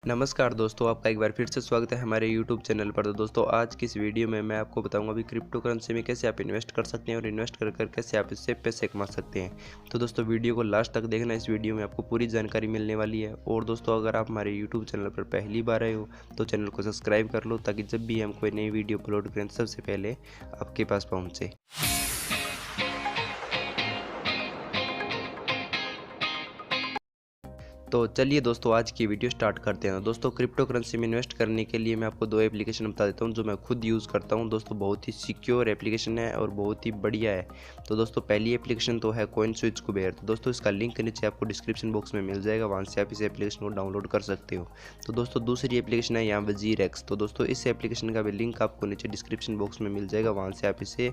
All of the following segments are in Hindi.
नमस्कार दोस्तों, आपका एक बार फिर से स्वागत है हमारे YouTube चैनल पर। तो दोस्तों आज की इस वीडियो में मैं आपको बताऊंगा अभी क्रिप्टो करेंसी में कैसे आप इन्वेस्ट कर सकते हैं और इन्वेस्ट कर कर कैसे आप इससे पैसे कमा सकते हैं। तो दोस्तों वीडियो को लास्ट तक देखना, इस वीडियो में आपको पूरी जानकारी मिलने वाली है। और दोस्तों अगर आप हमारे YouTube चैनल पर पहली बार आए हो तो चैनल को सब्सक्राइब कर लो, ताकि जब भी हम कोई नई वीडियो अपलोड करें सबसे पहले आपके पास पहुँचे। तो चलिए दोस्तों आज की वीडियो स्टार्ट करते हैं। दोस्तों क्रिप्टो करेंसी में इन्वेस्ट करने के लिए मैं आपको दो एप्लीकेशन बता देता हूं जो मैं खुद यूज़ करता हूं। दोस्तों बहुत ही सिक्योर एप्लीकेशन है और बहुत ही बढ़िया है। तो दोस्तों पहली एप्लीकेशन तो है CoinSwitch कुबेर। तो दोस्तों इसका लिंक नीचे आपको डिस्क्रिप्शन बॉक्स में मिल जाएगा, वहाँ से आप इस एप्लीकेशन को डाउनलोड कर सकते हो। तो दोस्तों दूसरी एप्लीकेशन है यहाँ WazirX। तो दोस्तों इस एप्लीकेशन का भी लिंक आपको नीचे डिस्क्रिप्शन बॉक्स में मिल जाएगा, वहाँ से आप इसे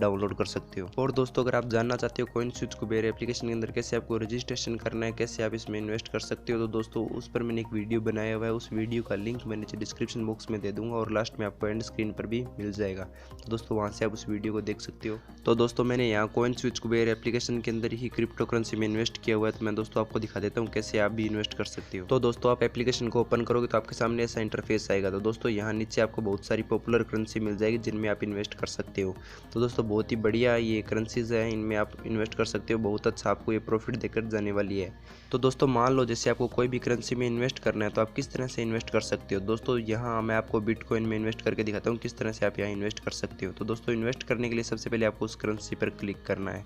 डाउनलोड कर सकते हो। और दोस्तों अगर आप जानना चाहते हो CoinSwitch कुबेर एप्लीकेशन के अंदर कैसे आपको रजिस्ट्रेशन करना है, कैसे आप इसमें इन्वेस्ट कर सकते हो, तो दोस्तों उस पर मैंने एक वीडियो बनाया हुआ है। उस वीडियो का लिंक मैं नीचे डिस्क्रिप्शन बॉक्स में दे दूंगा और लास्ट में आपको एंड स्क्रीन पर भी मिल जाएगा। तो दोस्तों वहां से आप उस वीडियो को देख सकते हो। तो दोस्तों मैंने यहाँ CoinSwitch कुबेर एप्लीकेशन के अंदर ही क्रिप्टो करेंसी में इन्वेस्ट किया हुआ है। तो मैं दोस्तों आपको दिखा देता हूँ कैसे आप भी इन्वेस्ट कर सकते हो। तो दोस्तों आप एप्लीकेशन को ओपन करोगे तो आपके सामने ऐसा इंटरफेस आएगा। तो दोस्तों यहाँ नीचे आपको बहुत सारी पॉपुलर करेंसी मिल जाएगी जिनमें आप इन्वेस्ट कर सकते हो। तो दोस्तों बहुत ही बढ़िया ये करेंसीज है, इनमें आप इन्वेस्ट कर सकते हो। बहुत अच्छा आपको ये प्रॉफिट देकर जाने वाली है। तो दोस्तों मान लो जैसे आपको कोई भी करेंसी में इन्वेस्ट करना है तो आप किस तरह से इन्वेस्ट कर सकते हो। दोस्तों यहाँ मैं आपको बिटकॉइन में इन्वेस्ट करके दिखाता हूँ किस तरह से आप यहाँ इन्वेस्ट कर सकते हो। तो दोस्तों इन्वेस्ट करने के लिए सबसे पहले आपको उस करेंसी पर क्लिक करना है।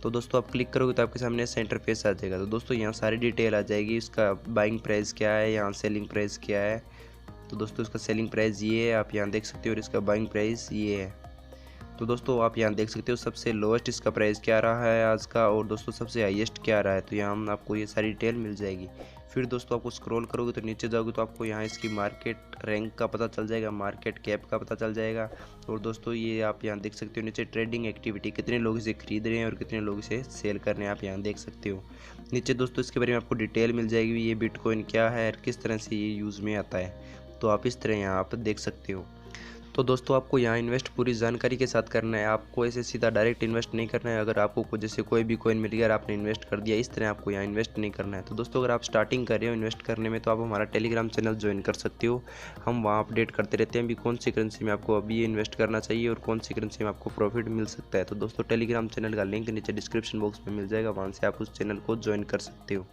तो दोस्तों आप क्लिक करोगे तो आपके सामने ऐसा इंटरफेस आ जाएगा। तो दोस्तों यहाँ सारी डिटेल आ जाएगी, इसका बाइंग प्राइस क्या है, यहाँ सेलिंग प्राइस क्या है। तो दोस्तों इसका सेलिंग प्राइस ये है, आप यहाँ देख सकते हो, और इसका बाइंग प्राइस ये है। तो दोस्तों आप यहाँ देख सकते हो सबसे लोएस्ट इसका प्राइस क्या रहा है आज का, और दोस्तों सबसे हाईएस्ट क्या रहा है। तो यहाँ आपको ये सारी डिटेल मिल जाएगी। फिर दोस्तों आपको स्क्रॉल करोगे तो नीचे जाओगे तो आपको यहाँ इसकी मार्केट रैंक का पता चल जाएगा, मार्केट कैप का पता चल जाएगा। और दोस्तों ये आप यहाँ देख सकते हो नीचे ट्रेडिंग एक्टिविटी, कितने लोग इसे खरीद रहे हैं और कितने लोग इसे सेल कर रहे हैं, आप यहाँ देख सकते हो। नीचे दोस्तों इसके बारे में आपको डिटेल मिल जाएगी, ये बिटकॉइन क्या है और किस तरह से ये यूज़ में आता है। तो आप इस तरह यहाँ आप देख सकते हो। तो दोस्तों आपको यहाँ इन्वेस्ट पूरी जानकारी के साथ करना है, आपको ऐसे सीधा डायरेक्ट इन्वेस्ट नहीं करना है। अगर आपको जैसे कोई भी कॉइन मिल गया और आपने इन्वेस्ट कर दिया, इस तरह आपको यहाँ इन्वेस्ट नहीं करना है। तो दोस्तों अगर आप स्टार्टिंग कर रहे हो इन्वेस्ट करने में तो आप हमारा टेलीग्राम चैनल ज्वाइन कर सकते हो। हम वहाँ अपडेट करते रहते हैं अभी कौन सी करेंसी में आपको अभी इन्वेस्ट करना चाहिए और कौन सी करेंसी में आपको प्रॉफिट मिल सकता है। तो दोस्तों टेलीग्राम चैनल का लिंक नीचे डिस्क्रिप्शन बॉक्स में मिल जाएगा, वहाँ से आप उस चैनल को ज्वाइन कर सकते हो।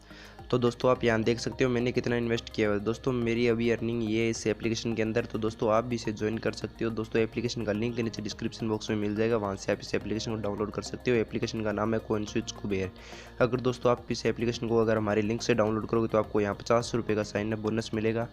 तो दोस्तों आप यहाँ देख सकते हो मैंने कितना इन्वेस्ट किया हुआ है। दोस्तों मेरी अभी अर्निंग ये है इस एप्लीकेशन के अंदर। तो दोस्तों आप भी इसे ज्वाइन कर सकते हो। दोस्तों एप्लीकेशन का लिंक नीचे डिस्क्रिप्शन बॉक्स में मिल जाएगा, वहाँ से आप इस एप्लीकेशन को डाउनलोड कर सकते हो। एप्लीकेशन का नाम है CoinSwitch कुबेर। अगर दोस्तों आप इस एप्लीकेशन को अगर हमारे लिंक से डाउनलोड करोगे तो आपको यहाँ 50 रुपये का साइन अप बोनस मिलेगा,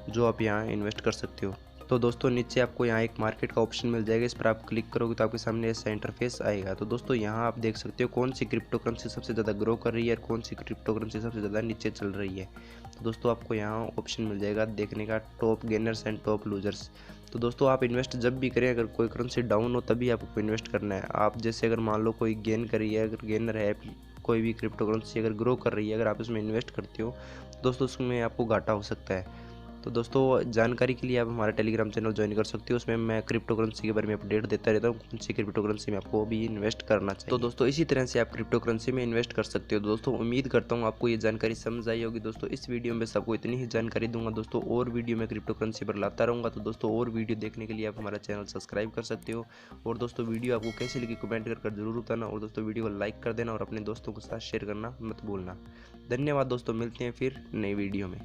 जो आप यहाँ इन्वेस्ट कर सकते हो। तो दोस्तों नीचे आपको यहाँ एक मार्केट का ऑप्शन मिल जाएगा, इस पर आप क्लिक करोगे तो आपके सामने ऐसा इंटरफेस आएगा। तो दोस्तों यहाँ आप देख सकते हो कौन सी क्रिप्टो करेंसी सबसे ज़्यादा ग्रो कर रही है और कौन सी क्रिप्टो करेंसी सबसे ज़्यादा नीचे चल रही है। तो दोस्तों आपको यहाँ ऑप्शन मिल जाएगा देखने का, top gainers and top losers. तो दोस्तों आप इन्वेस्ट जब भी करें, अगर कोई करेंसी डाउन हो तभी आपको इन्वेस्ट करना है। आप जैसे अगर मान लो कोई गेन कर रही है, अगर गेनर है कोई भी क्रिप्टो करेंसी अगर ग्रो कर रही है, अगर आप इसमें इन्वेस्ट करते हो दोस्तों उसमें आपको घाटा हो सकता है। तो दोस्तों जानकारी के लिए आप हमारा टेलीग्राम चैनल ज्वाइन कर सकते हो, उसमें मैं क्रिप्टो करेंसी के बारे में अपडेट देता रहता हूँ, कौन सी क्रिप्टो करेंसी में आपको भी इन्वेस्ट करना चाहिए। तो दोस्तों इसी तरह से आप क्रिप्टो करेंसी में इन्वेस्ट कर सकते हो। दोस्तों उम्मीद करता हूँ आपको ये जानकारी समझ आई होगी। दोस्तों इस वीडियो में सबको इतनी ही जानकारी दूंगा। दोस्तों और वीडियो में क्रिप्टो करेंसी पर लाता रहूँगा। तो दोस्तों और वीडियो देखने के लिए आप हमारा चैनल सब्सक्राइब कर सकते हो। और दोस्तों वीडियो आपको कैसे लगी कमेंट कर जरूर बताना। और दोस्तों वीडियो को लाइक कर देना और अपने दोस्तों के साथ शेयर करना मत भूलना। धन्यवाद दोस्तों, मिलते हैं फिर नई वीडियो में।